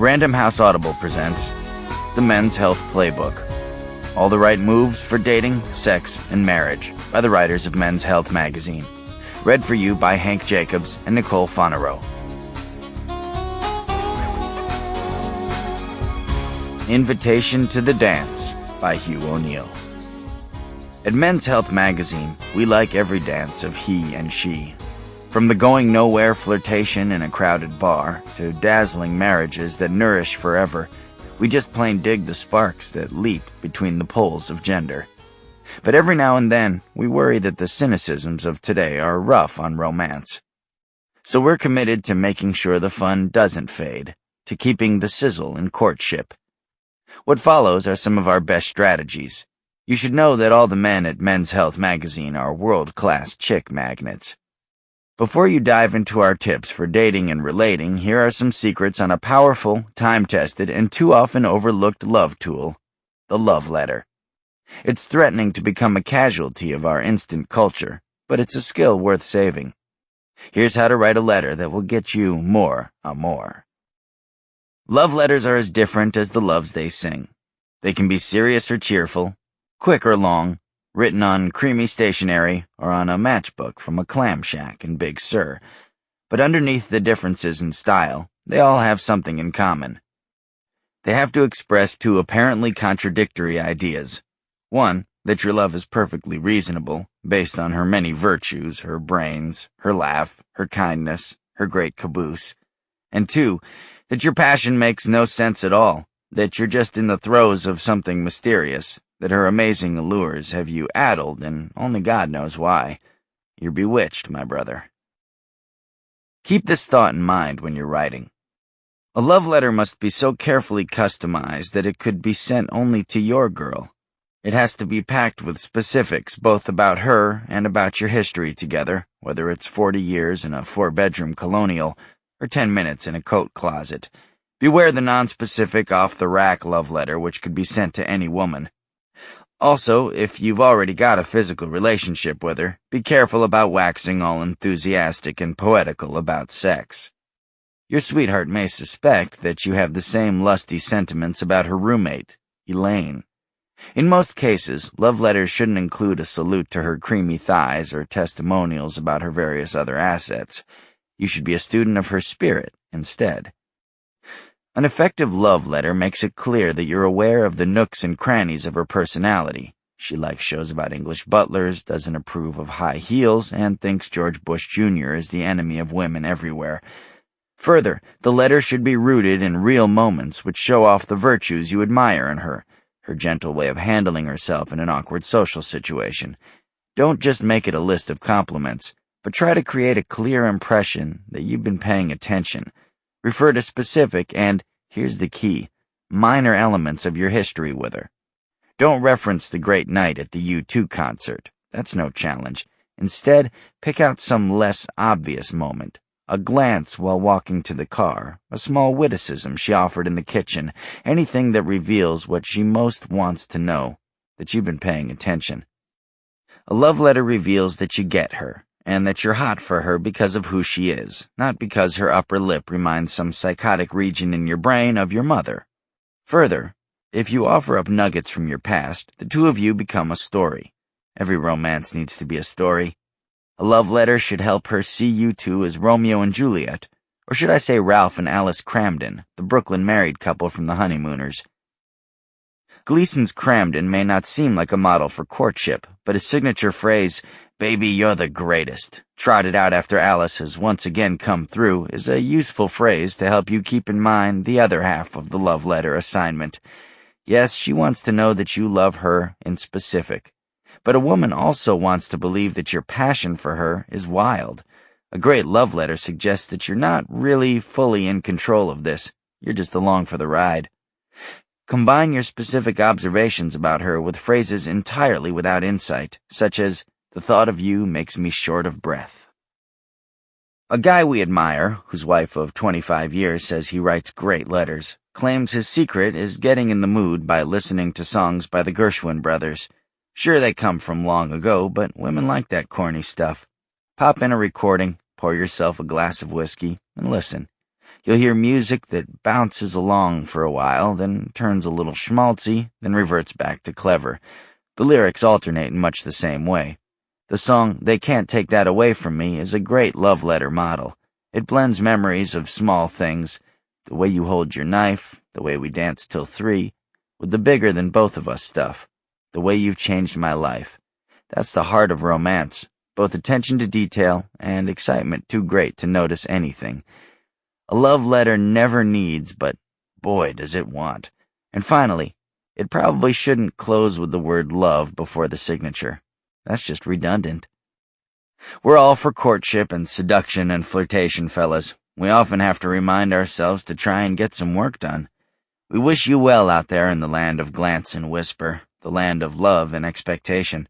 Random House Audible presents The Men's Health Playbook. All the right moves for dating, sex, and marriage by the writers of Men's Health magazine. Read for you by Hank Jacobs and Nicole Fonarow. Invitation to the Dance by Hugh O'Neill. At Men's Health magazine, we like every dance of he and she. From the going-nowhere flirtation in a crowded bar to dazzling marriages that nourish forever, we just plain dig the sparks that leap between the poles of gender. But every now and then, we worry that the cynicisms of today are rough on romance. So we're committed to making sure the fun doesn't fade, to keeping the sizzle in courtship. What follows are some of our best strategies. You should know that all the men at Men's Health magazine are world-class chick magnets. Before you dive into our tips for dating and relating, here are some secrets on a powerful, time-tested, and too often overlooked love tool, the love letter. It's threatening to become a casualty of our instant culture, but it's a skill worth saving. Here's how to write a letter that will get you more. Love letters are as different as the loves they sing. They can be serious or cheerful, quick or long, written on creamy stationery or on a matchbook from a clam shack in Big Sur. But underneath the differences in style, they all have something in common. They have to express two apparently contradictory ideas. One, that your love is perfectly reasonable, based on her many virtues, her brains, her laugh, her kindness, her great caboose. And two, that your passion makes no sense at all, that you're just in the throes of something mysterious, that her amazing allures have you addled, and only God knows why. You're bewitched, my brother. Keep this thought in mind when you're writing. A love letter must be so carefully customized that it could be sent only to your girl. It has to be packed with specifics both about her and about your history together, whether it's 40 years in a 4-bedroom colonial or 10 minutes in a coat closet. Beware the non-specific, off-the-rack love letter which could be sent to any woman. Also, if you've already got a physical relationship with her, be careful about waxing all enthusiastic and poetical about sex. Your sweetheart may suspect that you have the same lusty sentiments about her roommate, Elaine. In most cases, love letters shouldn't include a salute to her creamy thighs or testimonials about her various other assets. You should be a student of her spirit instead. An effective love letter makes it clear that you're aware of the nooks and crannies of her personality. She likes shows about English butlers, doesn't approve of high heels, and thinks George Bush Jr. is the enemy of women everywhere. Further, the letter should be rooted in real moments which show off the virtues you admire in her gentle way of handling herself in an awkward social situation. Don't just make it a list of compliments, but try to create a clear impression that you've been paying attention. Refer to specific and, here's the key, minor elements of your history with her. Don't reference the great night at the U2 concert. That's no challenge. Instead, pick out some less obvious moment. A glance while walking to the car, a small witticism she offered in the kitchen, anything that reveals what she most wants to know, that you've been paying attention. A love letter reveals that you get her, and that you're hot for her because of who she is, not because her upper lip reminds some psychotic region in your brain of your mother. Further, if you offer up nuggets from your past, the two of you become a story. Every romance needs to be a story. A love letter should help her see you two as Romeo and Juliet, or should I say Ralph and Alice Cramden, the Brooklyn married couple from The Honeymooners. Gleason's Cramden may not seem like a model for courtship, but his signature phrase, "Baby, you're the greatest," trotted out after Alice has once again come through, is a useful phrase to help you keep in mind the other half of the love letter assignment. Yes, she wants to know that you love her in specific. But a woman also wants to believe that your passion for her is wild. A great love letter suggests that you're not really fully in control of this. You're just along for the ride. Combine your specific observations about her with phrases entirely without insight, such as, "The thought of you makes me short of breath." A guy we admire, whose wife of 25 years says he writes great letters, claims his secret is getting in the mood by listening to songs by the Gershwin brothers. Sure, they come from long ago, but women like that corny stuff. Pop in a recording, pour yourself a glass of whiskey, and listen. You'll hear music that bounces along for a while, then turns a little schmaltzy, then reverts back to clever. The lyrics alternate in much the same way. The song "They Can't Take That Away From Me" is a great love letter model. It blends memories of small things, the way you hold your knife, the way we danced till 3, with the bigger than both of us stuff, the way you've changed my life. That's the heart of romance, both attention to detail and excitement too great to notice anything. A love letter never needs, but boy does it want. And finally, it probably shouldn't close with the word love before the signature. That's just redundant. We're all for courtship and seduction and flirtation, fellas. We often have to remind ourselves to try and get some work done. We wish you well out there in the land of glance and whisper, the land of love and expectation.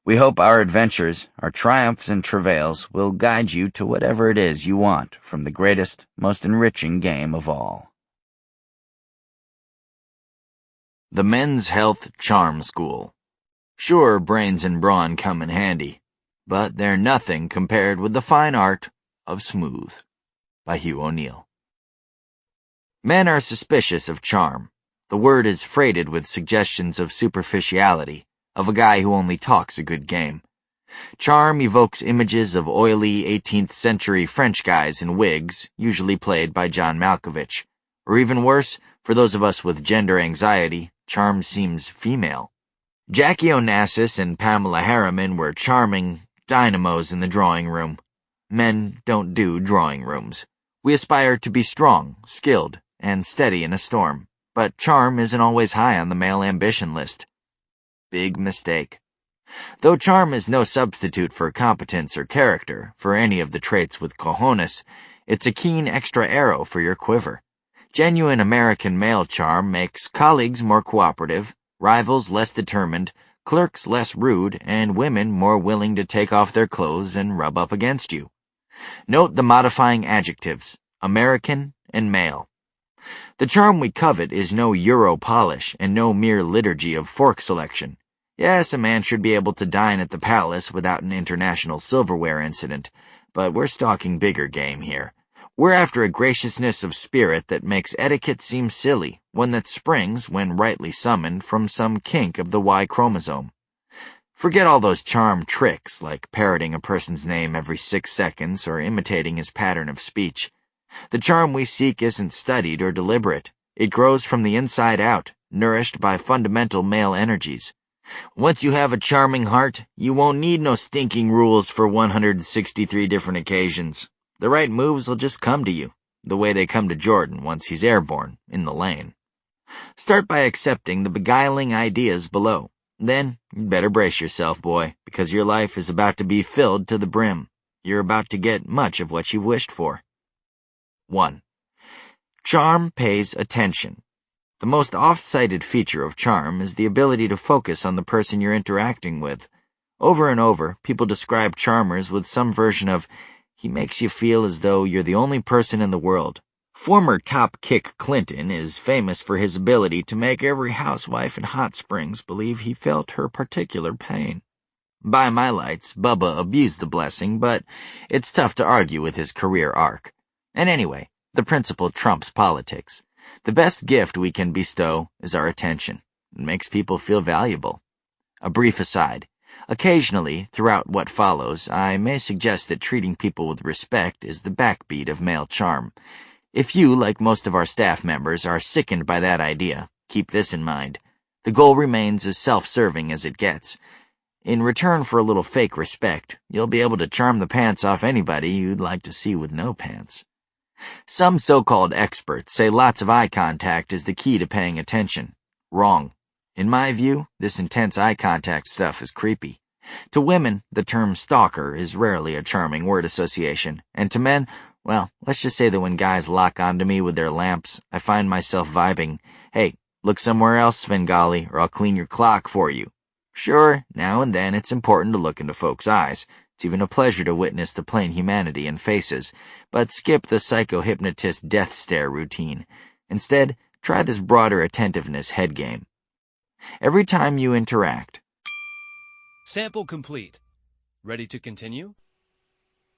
We hope our adventures, our triumphs and travails, will guide you to whatever it is you want from the greatest, most enriching game of all. The Men's Health Charm School. Sure, brains and brawn come in handy, but they're nothing compared with the fine art of smooth. By Hugh O'Neill. Men are suspicious of charm. The word is freighted with suggestions of superficiality, of a guy who only talks a good game. Charm evokes images of oily 18th century French guys in wigs, usually played by John Malkovich. Or even worse, for those of us with gender anxiety, charm seems female. Jackie Onassis and Pamela Harriman were charming dynamos in the drawing room. Men don't do drawing rooms. We aspire to be strong, skilled, and steady in a storm, but charm isn't always high on the male ambition list. Big mistake. Though charm is no substitute for competence or character, for any of the traits with cojones, it's a keen extra arrow for your quiver. Genuine American male charm makes colleagues more cooperative, rivals less determined, clerks less rude, and women more willing to take off their clothes and rub up against you. Note the modifying adjectives, American and male. The charm we covet is no Euro polish and no mere liturgy of fork selection. Yes, a man should be able to dine at the palace without an international silverware incident, but we're stalking bigger game here. We're after a graciousness of spirit that makes etiquette seem silly, one that springs, when rightly summoned, from some kink of the Y chromosome. Forget all those charm tricks, like parroting a person's name every 6 seconds or imitating his pattern of speech. The charm we seek isn't studied or deliberate. It grows from the inside out, nourished by fundamental male energies. Once you have a charming heart, you won't need no stinking rules for 163 different occasions. The right moves will just come to you, the way they come to Jordan once he's airborne, in the lane. Start by accepting the beguiling ideas below. Then, you'd better brace yourself, boy, because your life is about to be filled to the brim. You're about to get much of what you've wished for. 1. Charm pays attention. The most oft-cited feature of charm is the ability to focus on the person you're interacting with. Over and over, people describe charmers with some version of, "He makes you feel as though you're the only person in the world." Former top kick Clinton is famous for his ability to make every housewife in Hot Springs believe he felt her particular pain. By my lights, Bubba abused the blessing, but it's tough to argue with his career arc. And anyway, the principle trumps politics. The best gift we can bestow is our attention. It makes people feel valuable. A brief aside. Occasionally, throughout what follows, I may suggest that treating people with respect is the backbeat of male charm. If you, like most of our staff members, are sickened by that idea, keep this in mind. The goal remains as self-serving as it gets. In return for a little fake respect, you'll be able to charm the pants off anybody you'd like to see with no pants. Some so-called experts say lots of eye contact is the key to paying attention. Wrong. In my view, this intense eye contact stuff is creepy. To women, the term stalker is rarely a charming word association, and to men, well, let's just say that when guys lock onto me with their lamps, I find myself vibing, "Hey, look somewhere else, Svengali, or I'll clean your clock for you." Sure, now and then it's important to look into folks' eyes. It's even a pleasure to witness the plain humanity in faces, but skip the psycho-hypnotist death stare routine. Instead, try this broader attentiveness head game. Every time you interact. Sample complete. Ready to continue?